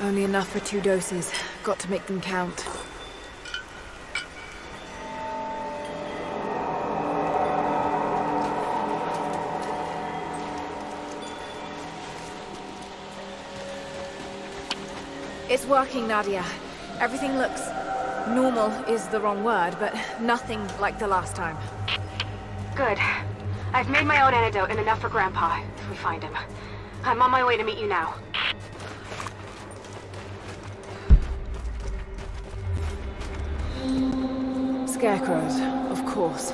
Only enough for 2 doses. Got to make them count. It's working, Nadia. Everything looks... normal is the wrong word, but nothing like the last time. Good. I've made my own antidote and enough for Grandpa, if we find him. I'm on my way to meet you now. Scarecrows, of course.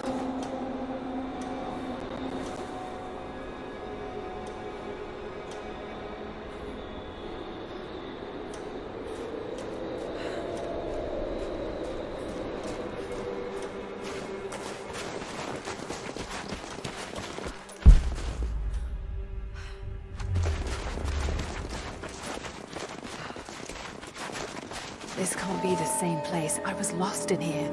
This can't be the same place. I was lost in here.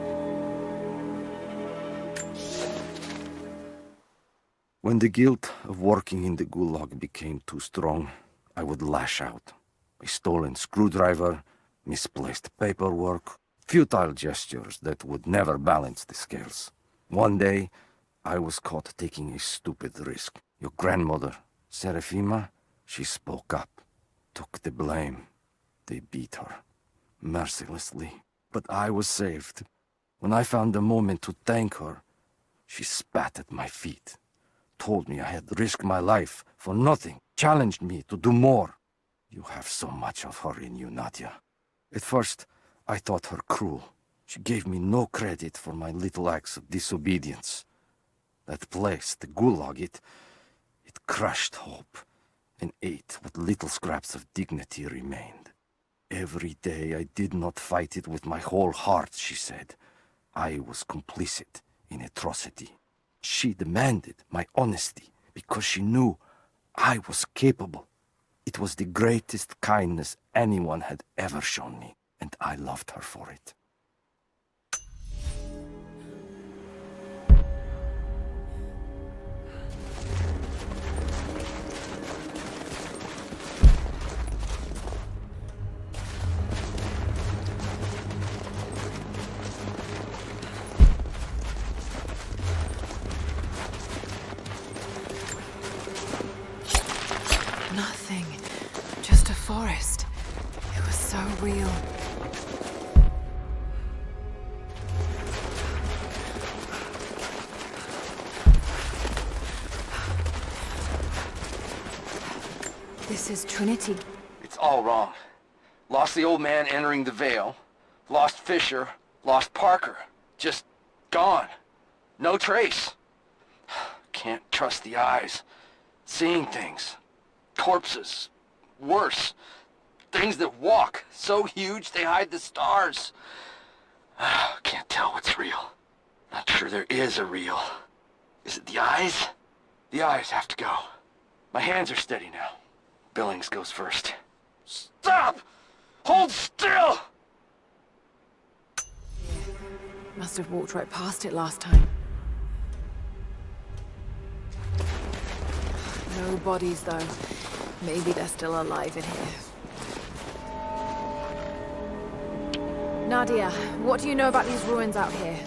When the guilt of working in the Gulag became too strong, I would lash out. A stolen screwdriver, misplaced paperwork, futile gestures that would never balance the scales. One day, I was caught taking a stupid risk. Your grandmother, Serafima, she spoke up, took the blame. They beat her. Mercilessly, but I was saved. When I found a moment to thank her, she spat at my feet, told me I had risked my life for nothing, challenged me to do more. You have so much of her in you, Nadia. At first, I thought her cruel. She gave me no credit for my little acts of disobedience. That place, the Gulag, it crushed hope and ate what little scraps of dignity remained. Every day I did not fight it with my whole heart, she said. I was complicit in atrocity. She demanded my honesty because she knew I was capable. It was the greatest kindness anyone had ever shown me, and I loved her for it. Nothing. Just a forest. It was so real. This is Trinity. It's all wrong. Lost the old man entering the Vale. Lost Fisher. Lost Parker. Just gone. No trace. Can't trust the eyes. Seeing things. Corpses. Worse. Things that walk. So huge they hide the stars. Can't tell what's real. Not sure there is a real. Is it the eyes? The eyes have to go. My hands are steady now. Billings goes first. Stop! Hold still! Must have walked right past it last time. No bodies, though. Maybe they're still alive in here. Nadia, what do you know about these ruins out here?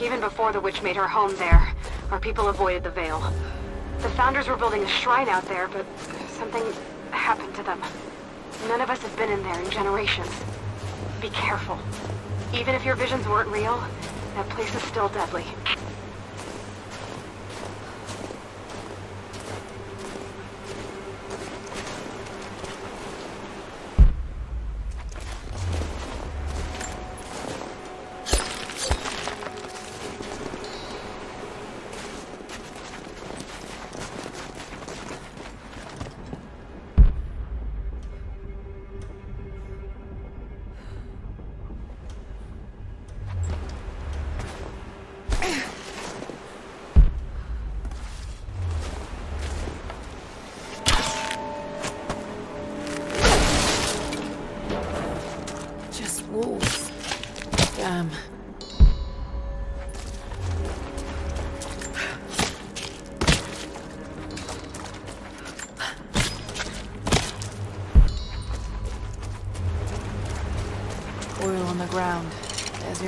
Even before the witch made her home there, our people avoided the Vale. The Founders were building a shrine out there, but something happened to them. None of us have been in there in generations. Be careful. Even if your visions weren't real, that place is still deadly. Wolves. Damn.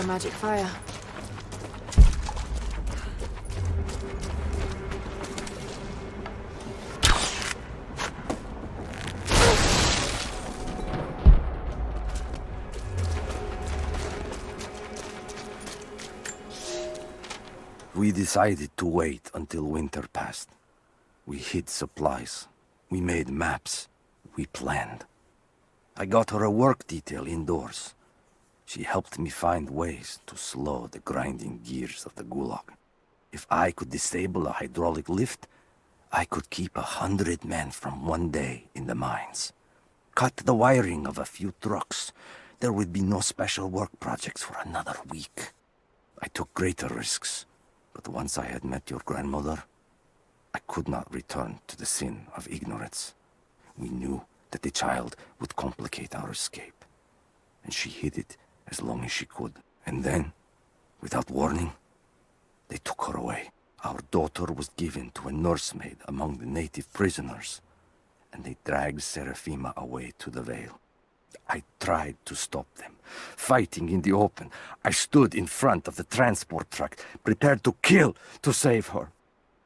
magic fire. We decided to wait until winter passed. We hid supplies. We made maps. We planned. I got her a work detail indoors. She helped me find ways to slow the grinding gears of the gulag. If I could disable a hydraulic lift, I could keep 100 men from one day in the mines. Cut the wiring of a few trucks. There would be no special work projects for another week. I took greater risks, but once I had met your grandmother, I could not return to the sin of ignorance. We knew that the child would complicate our escape, and she hid it as long as she could. And then, without warning, they took her away. Our daughter was given to a nursemaid among the native prisoners, and they dragged Serafima away to the Vale. I tried to stop them, fighting in the open. I stood in front of the transport truck, prepared to kill to save her.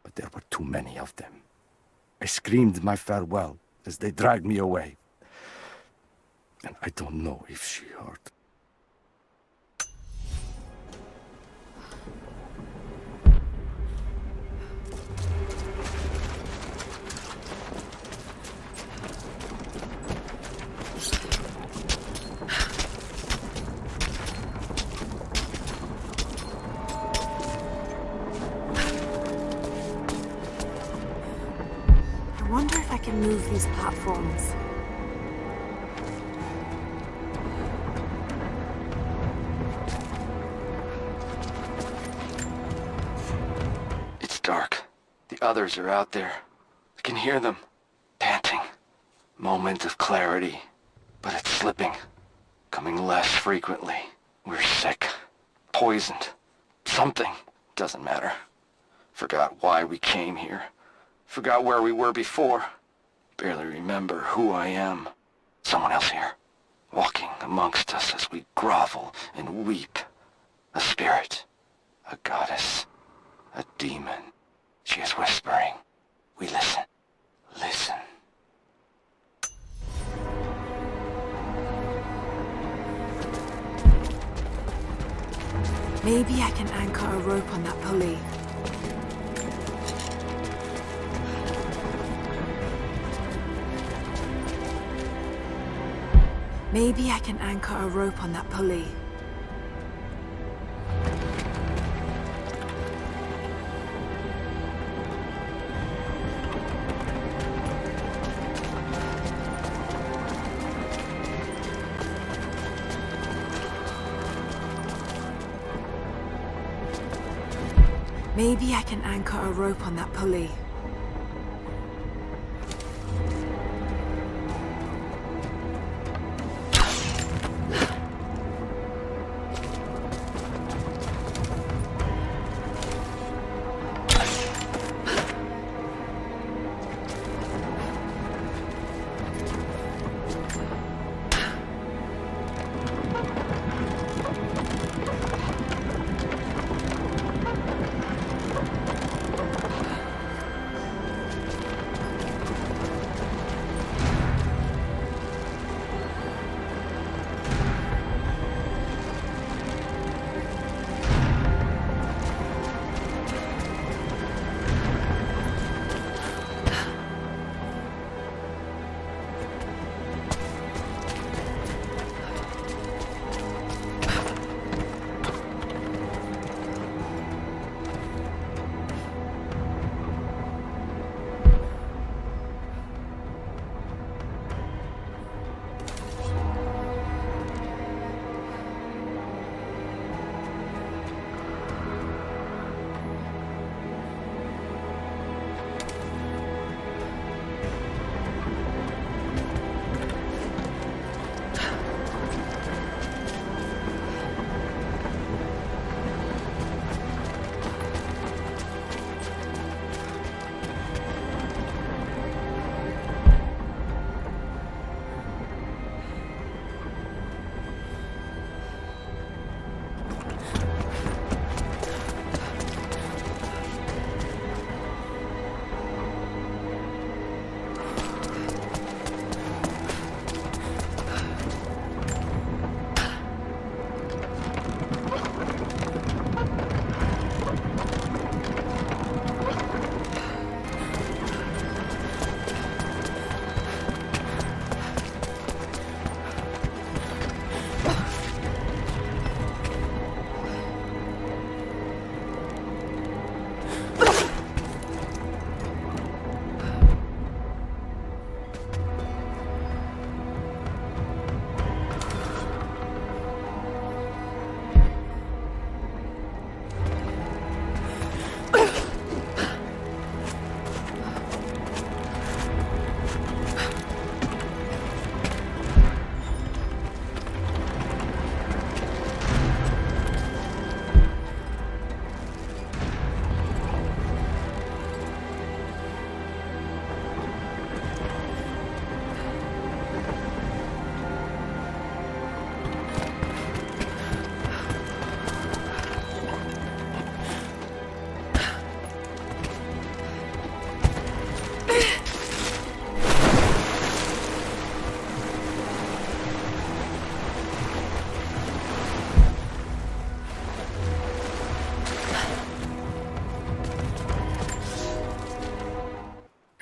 But there were too many of them. I screamed my farewell as they dragged me away. And I don't know if she heard. I wonder if I can move these platforms. It's dark. The others are out there. I can hear them, panting. Moment of clarity, but it's slipping, coming less frequently. We're sick, poisoned, something. Doesn't matter. Forgot why we came here. Forgot where we were before. Barely remember who I am. Someone else here, walking amongst us as we grovel and weep. A spirit, a goddess, a demon. She is whispering. We listen. Listen. Maybe I can anchor a rope on that pulley. Maybe I can anchor a rope on that pulley. Maybe I can anchor a rope on that pulley.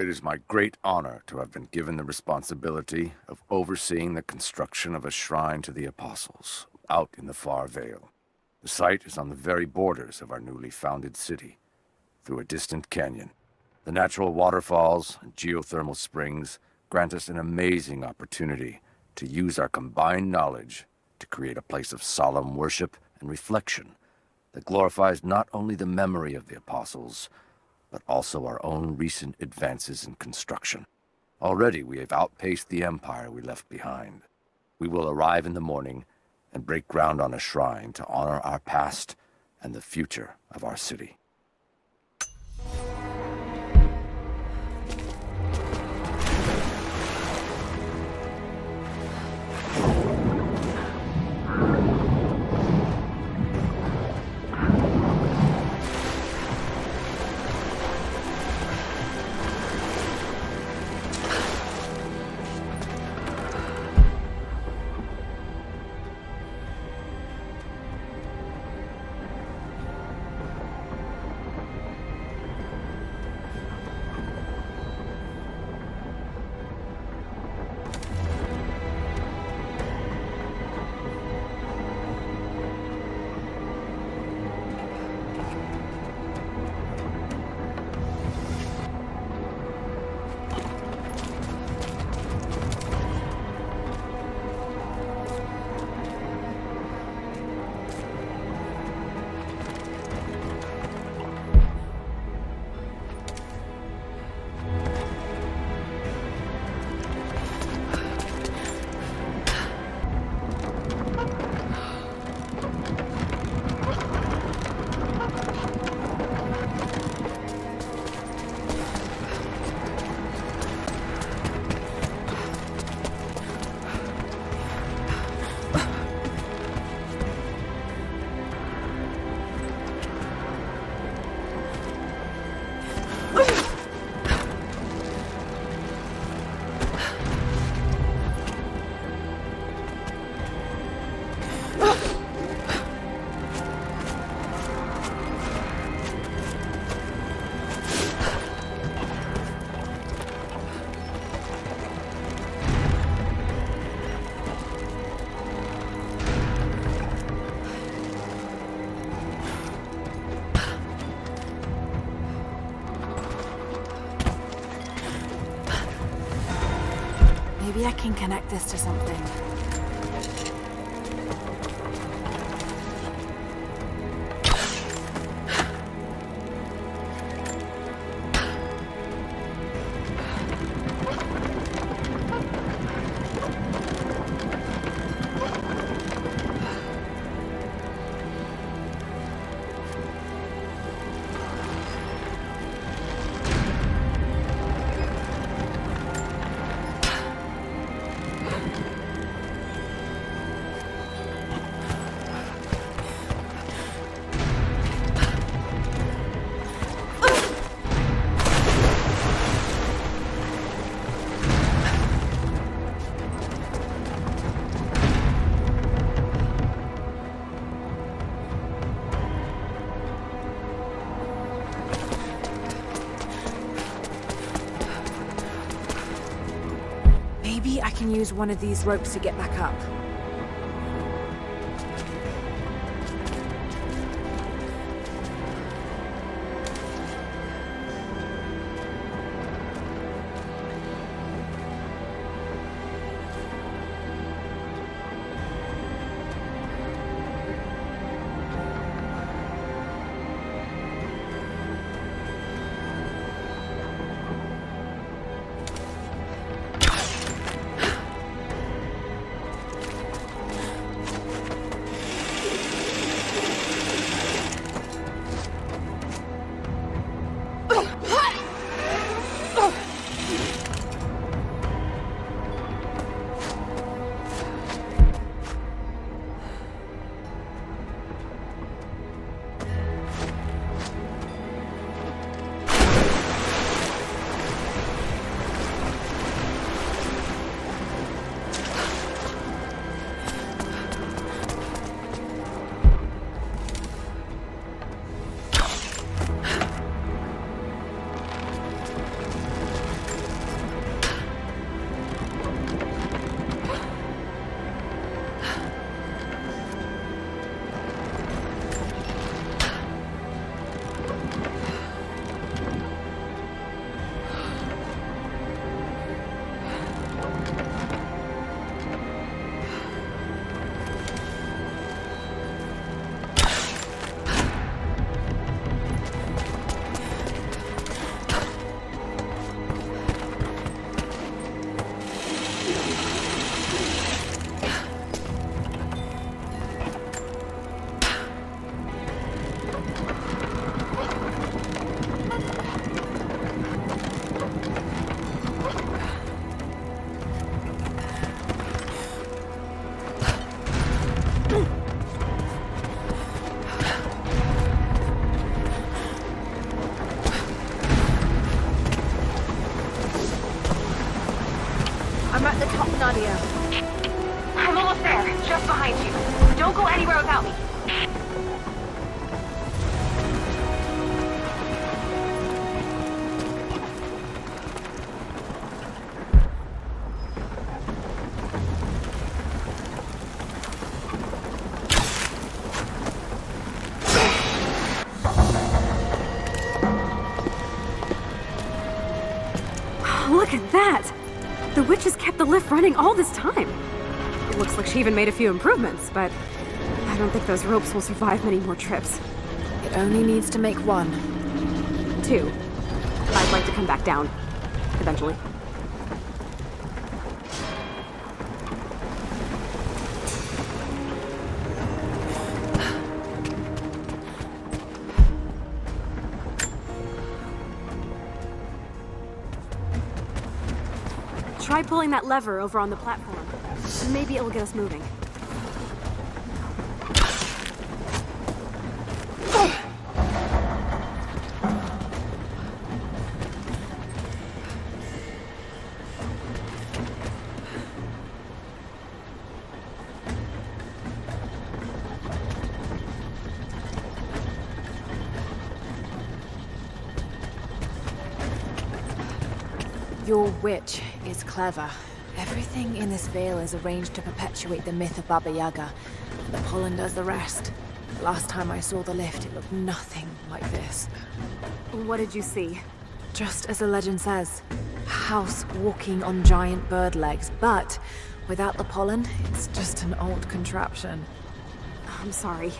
It is my great honor to have been given the responsibility of overseeing the construction of a shrine to the Apostles out in the far Vale. The site is on the very borders of our newly founded city, through a distant canyon. The natural waterfalls and geothermal springs grant us an amazing opportunity to use our combined knowledge to create a place of solemn worship and reflection that glorifies not only the memory of the Apostles, but also our own recent advances in construction. Already we have outpaced the empire we left behind. We will arrive in the morning and break ground on a shrine to honor our past and the future of our city. Maybe I can connect this to something. Maybe I can use one of these ropes to get back up. I'm at the top, Nadia. I'm almost there, just behind you. Don't go anywhere without me. Look at that! The witch has kept the lift running all this time. It looks like she even made a few improvements, but I don't think those ropes will survive many more trips. It only needs to make one. 2. I'd like to come back down. Eventually. Try pulling that lever over on the platform. Maybe it will get us moving. Your witch is clever. Everything in this veil is arranged to perpetuate the myth of Baba Yaga. The pollen does the rest. Last time I saw the lift, it looked nothing like this. What did you see? Just as the legend says, a house walking on giant bird legs, but without the pollen, it's just an old contraption. I'm sorry.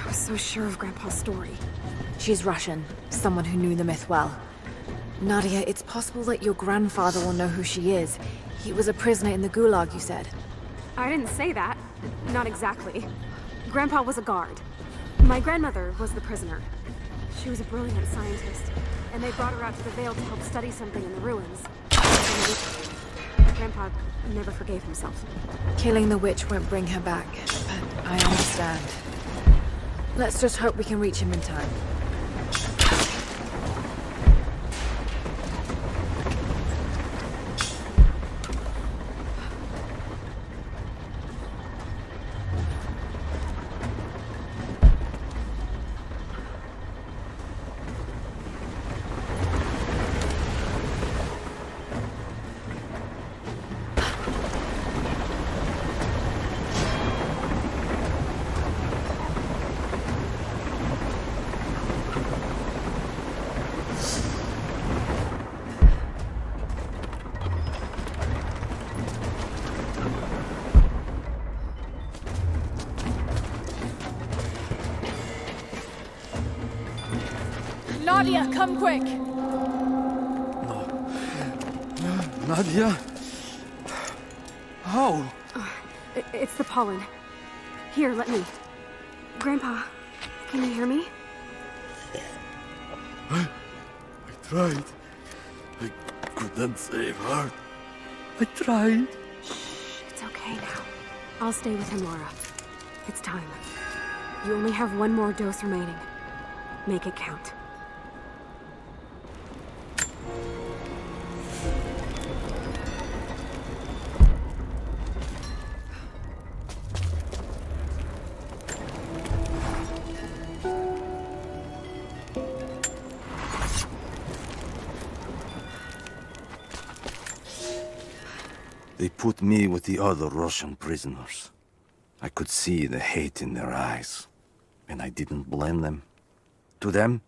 I was so sure of Grandpa's story. She's Russian, someone who knew the myth well. Nadia, it's possible that your grandfather will know who she is. He was a prisoner in the Gulag, you said. I didn't say that. Not exactly. Grandpa was a guard. My grandmother was the prisoner. She was a brilliant scientist, and they brought her out to the Vale to help study something in the ruins. Grandpa never forgave himself. Killing the witch won't bring her back, but I understand. Let's just hope we can reach him in time. Nadia, come quick! Nadia? How? It's the pollen. Here, let me. Grandpa, can you hear me? I tried. I couldn't save her. I tried. Shh, it's okay now. I'll stay with him, Laura. It's time. You only have one more dose remaining. Make it count. They put me with the other Russian prisoners. I could see the hate in their eyes, and I didn't blame them. To them,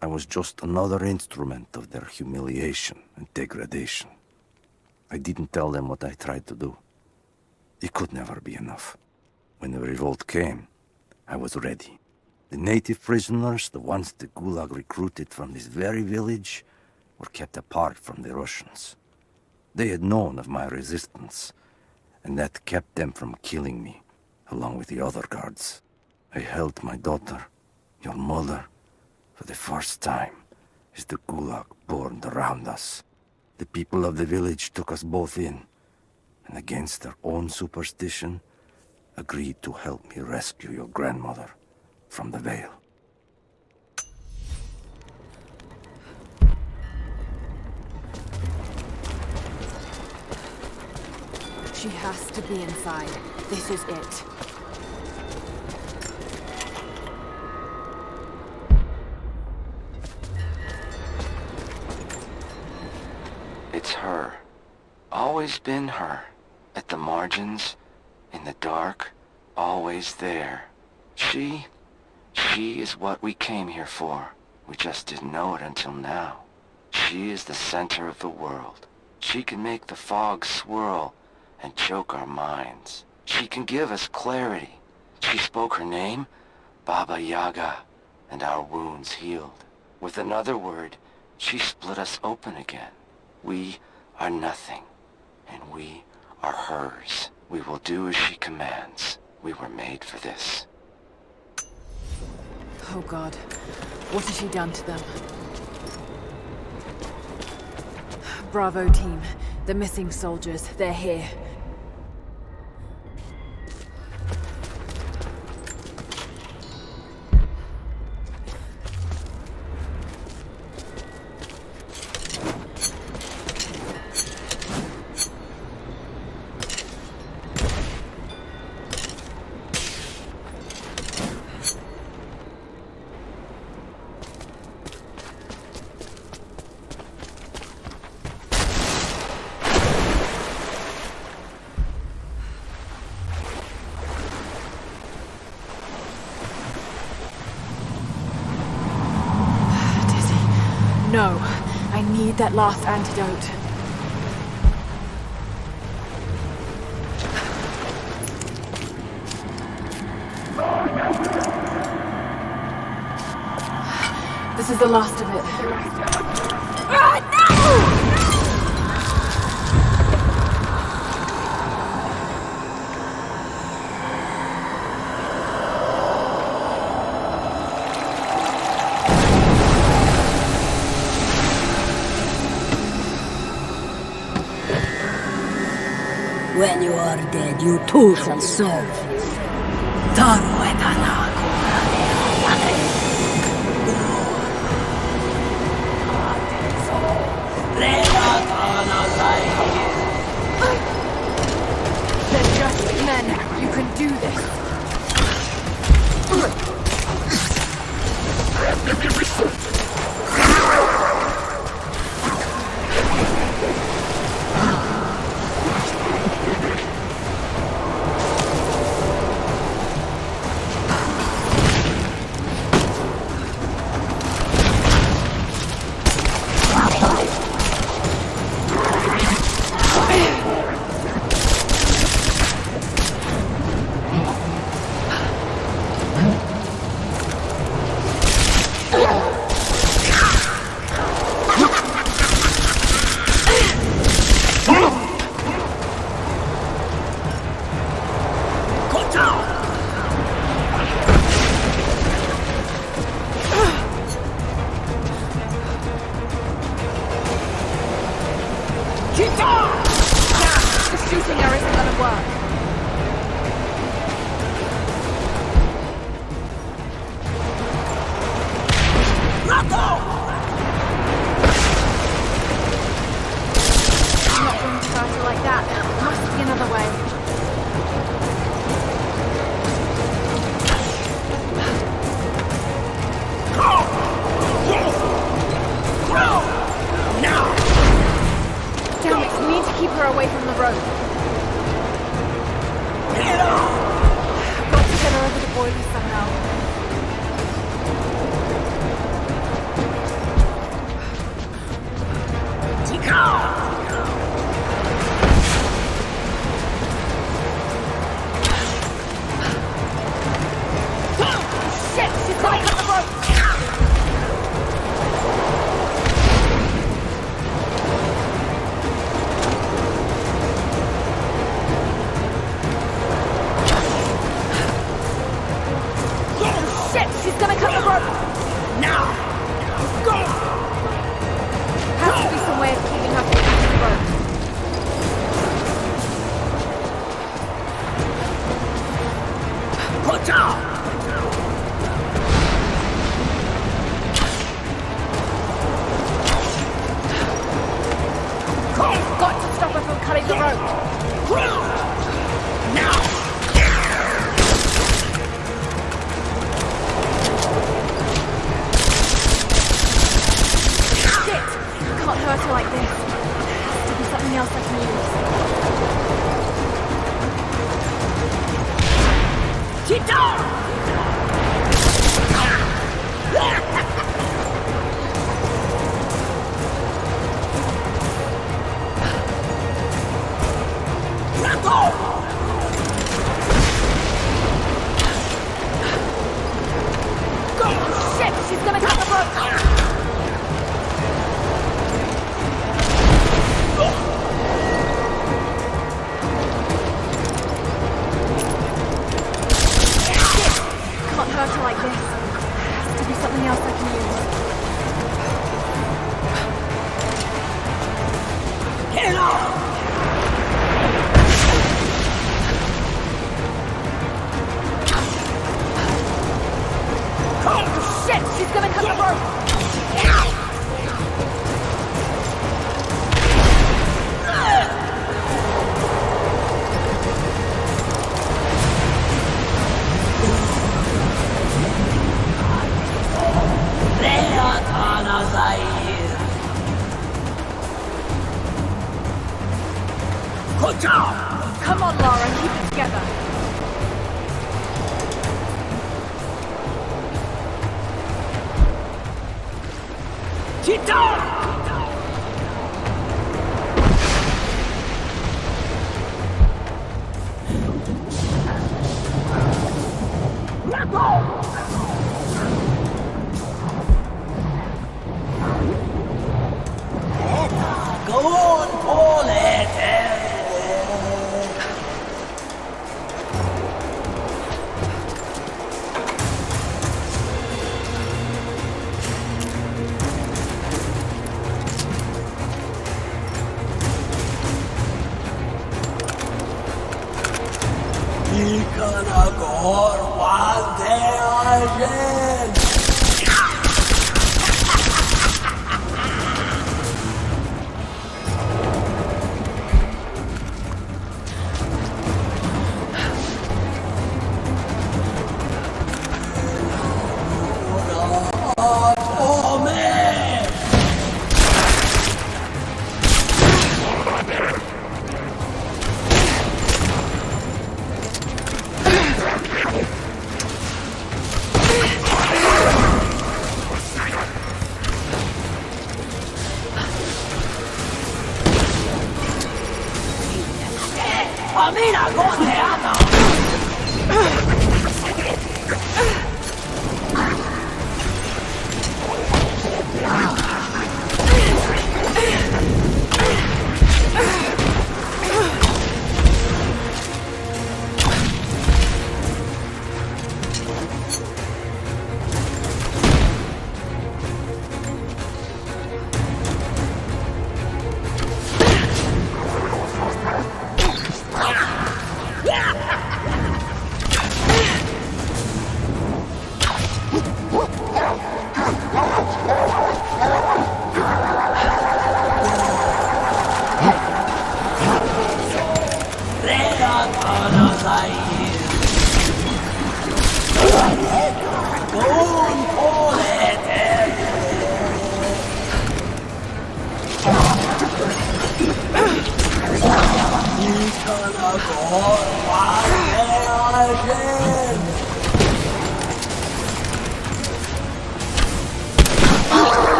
I was just another instrument of their humiliation and degradation. I didn't tell them what I tried to do. It could never be enough. When the revolt came, I was ready. The native prisoners, the ones the Gulag recruited from this very village, were kept apart from the Russians. They had known of my resistance, and that kept them from killing me, along with the other guards. I held my daughter, your mother, for the first time, as the Gulag burned around us. The people of the village took us both in, and against their own superstition, agreed to help me rescue your grandmother from the Vale. She has to be inside. This is it. It's her. Always been her. At the margins, in the dark, always there. She is what we came here for. We just didn't know it until now. She is the center of the world. She can make the fog swirl and choke our minds. She can give us clarity. She spoke her name, Baba Yaga, and our wounds healed. With another word, she split us open again. We are nothing, and we are hers. We will do as she commands. We were made for this. Oh God, what has she done to them? Bravo team, the missing soldiers, they're here. No, I need that last antidote. This is the last of it. No! When you are dead, you too shall serve. They're just men. You can do this. Just shooting her isn't gonna work. I'm not going to fight her like that. There must be another way. Damn it, we need to keep her away from the road. Got to get her over the boilers somehow. Shit, she's going up the road! She's gonna cut the rope! Now! Go! Has to be some way of keeping her from cutting the rope. Put down! Got to stop her from cutting the rope! Can't hurt her like this. Has to be something else I can use. Shit! She's gonna cut the rope! Can't hurt her like this. Has to be something else I can use. Shit! She's gonna cut the rope! Come on, Laura, keep it together.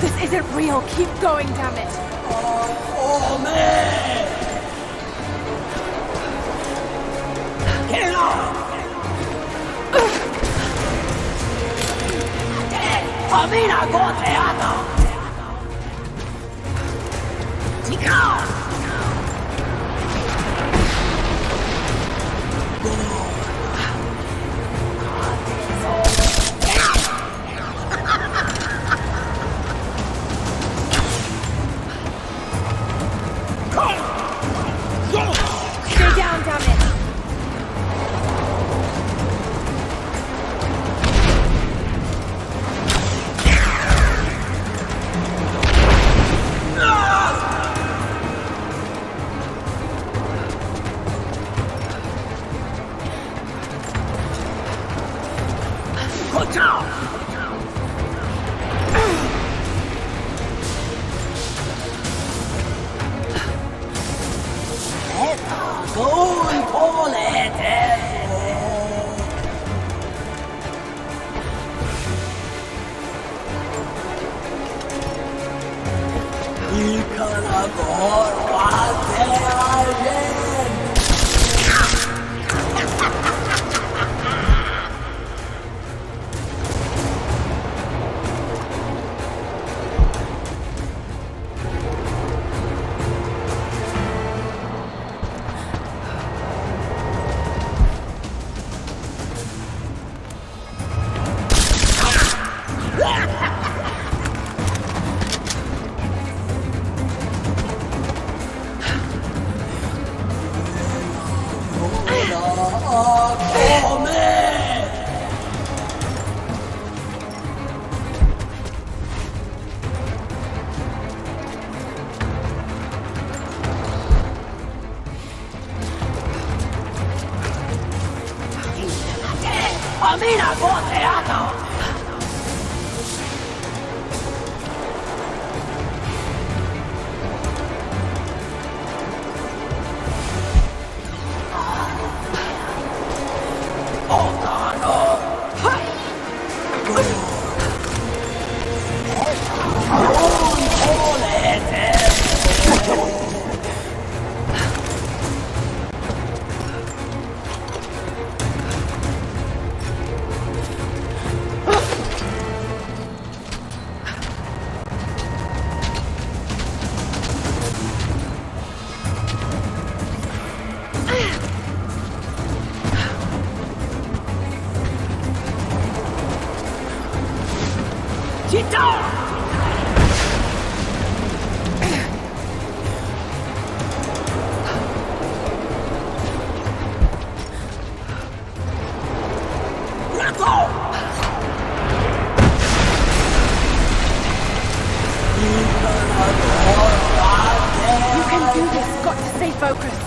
This isn't real. Keep going, damn it. Stay down, damn it. You can do this. Got to stay focused.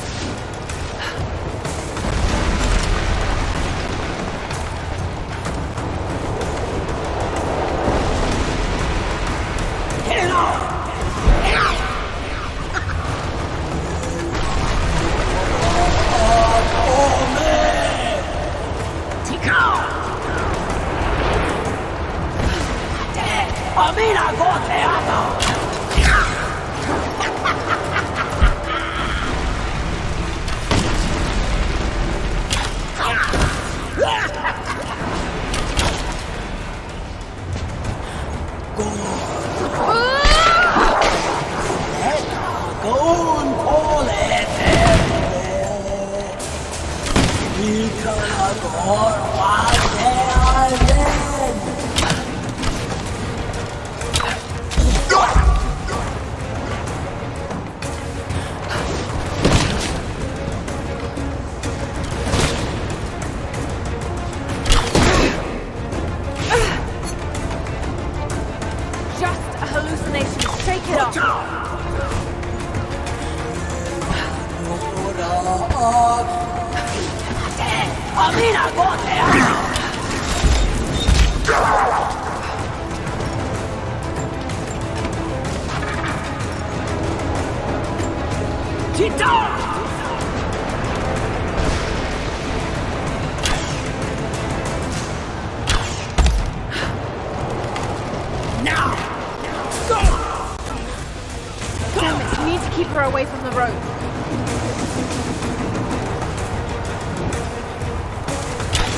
Away from the road.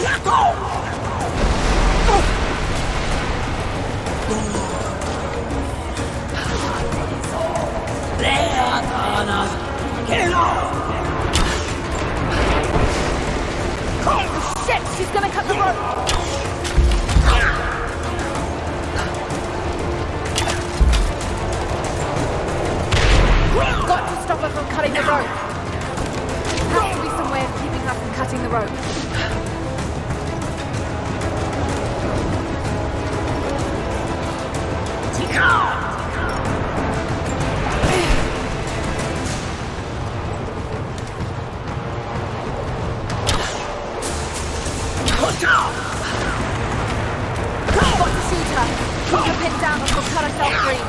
Let go! Oh shit! She's gonna cut the rope! Got to stop her from cutting the rope. Has to be some way of keeping her from cutting the rope. Got to shoot her. Keep her pinned down or she'll cut herself free.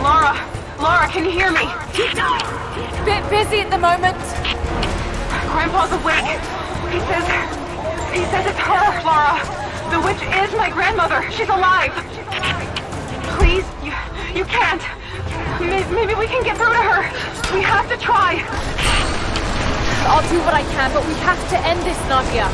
Laura, Laura, can you hear me? Bit busy at the moment. Grandpa's awake. He says it's her, Laura. The witch is my grandmother. She's alive. Please, you can't. Maybe we can get through to her. We have to try. I'll do what I can, but we have to end this, Nadia.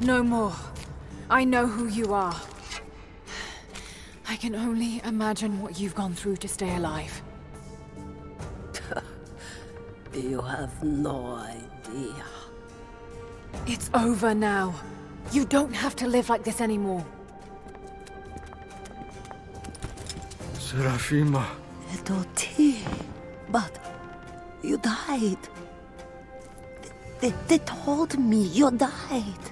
No more. I know who you are. I can only imagine what you've gone through to stay alive. You have no idea. It's over now. You don't have to live like this anymore. Serafima. Doti, but you died. They told me you died.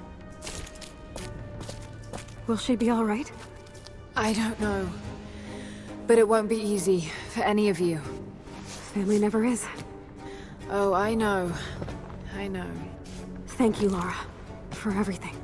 Will she be all right? I don't know. But it won't be easy for any of you. Family never is. Oh, I know. I know. Thank you, Lara, for everything.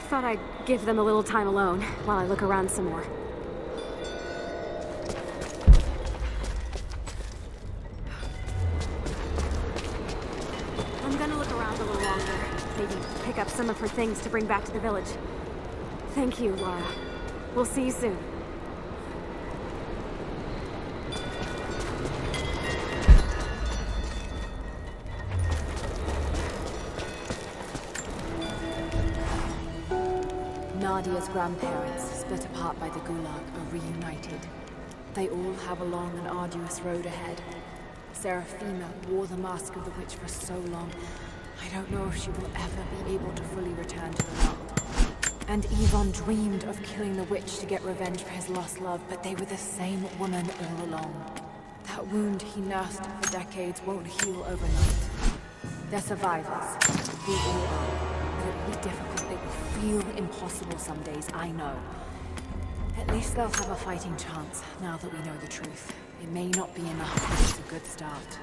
Thought I'd give them a little time alone while I look around some more. I'm gonna look around a little longer. Maybe pick up some of her things to bring back to the village. Thank you, Lara. We'll see you soon. Nadia's grandparents, split apart by the Gulag, are reunited. They all have a long and arduous road ahead. Serafima wore the mask of the witch for so long, I don't know if she will ever be able to fully return to the world. And Yvonne dreamed of killing the witch to get revenge for his lost love, but they were the same woman all along. That wound he nursed for decades won't heal overnight. They're survivors. We all are. But it will be difficult. It will feel impossible some days, I know. At least they'll have a fighting chance, now that we know the truth. It may not be enough, but it's a good start.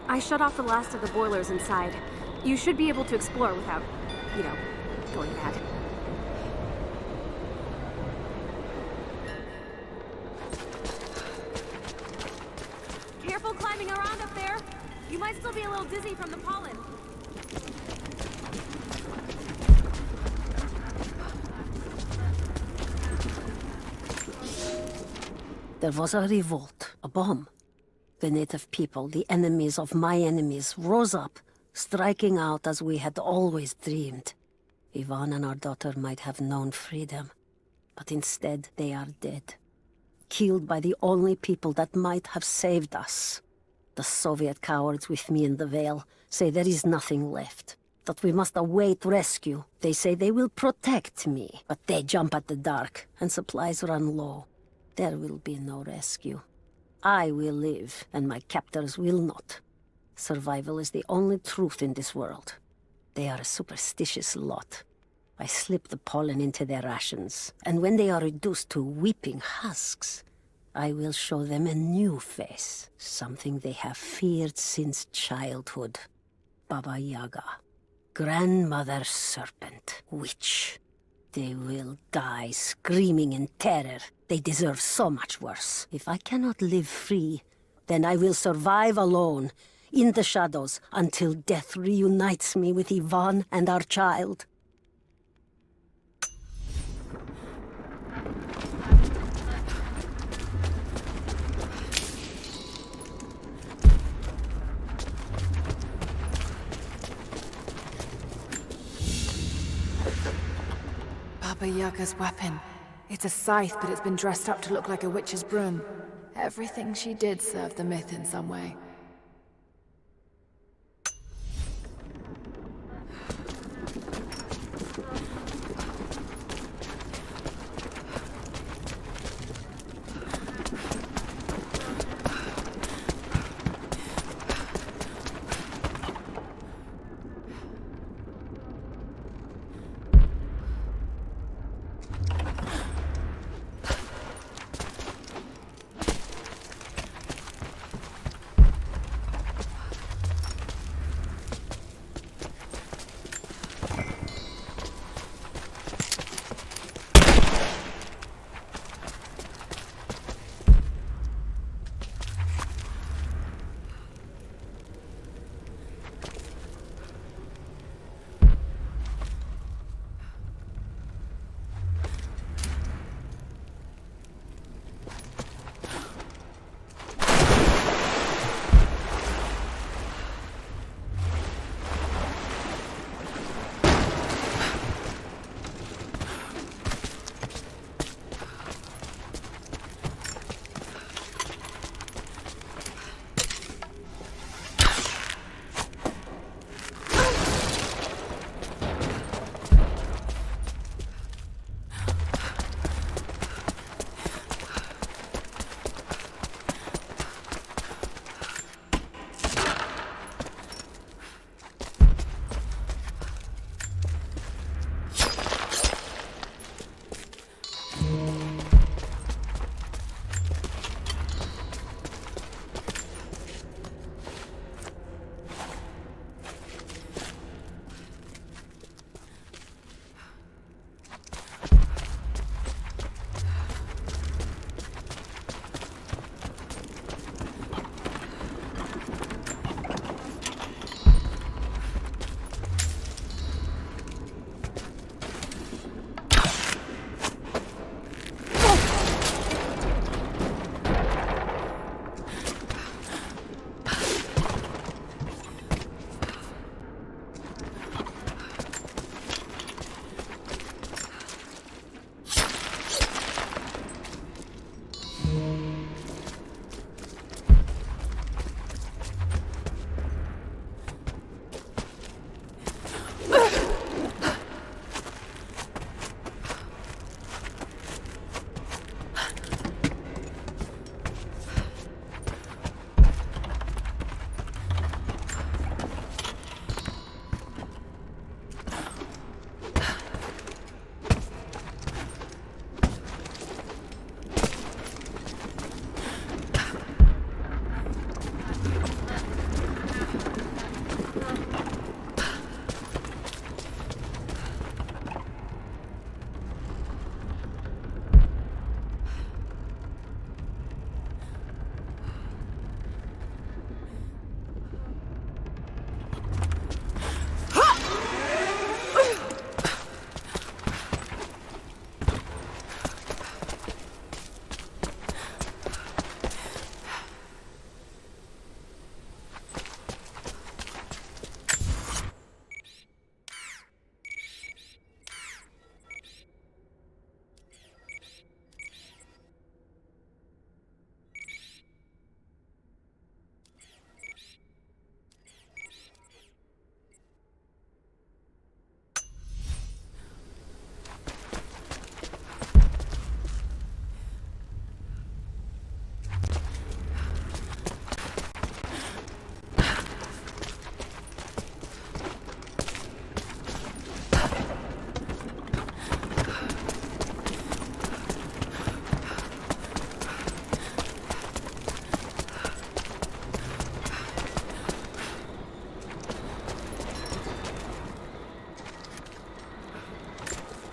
I shut off the last of the boilers inside. You should be able to explore without, you know, going mad. Careful climbing around up there. You might still be a little dizzy from the pollen. There was a revolt, a bomb. The native people, the enemies of my enemies, rose up striking out as we had always dreamed. Ivan and our daughter might have known freedom, but instead they are dead. Killed by the only people that might have saved us. The Soviet cowards with me in the Vale say there is nothing left, that we must await rescue. They say they will protect me, but they jump at the dark, and supplies run low. There will be no rescue. I will live, and my captors will not. Survival is the only truth in this world. They are a superstitious lot. I slip the pollen into their rations, and when they are reduced to weeping husks, I will show them a new face, something they have feared since childhood. Baba Yaga, grandmother serpent, witch. They will die screaming in terror. They deserve so much worse. If I cannot live free, then I will survive alone, in the shadows, until death reunites me with Ivan and our child. Baba Yaga's weapon. It's a scythe, but it's been dressed up to look like a witch's broom. Everything she did served the myth in some way.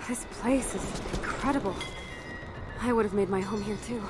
This place is incredible. I would have made my home here too.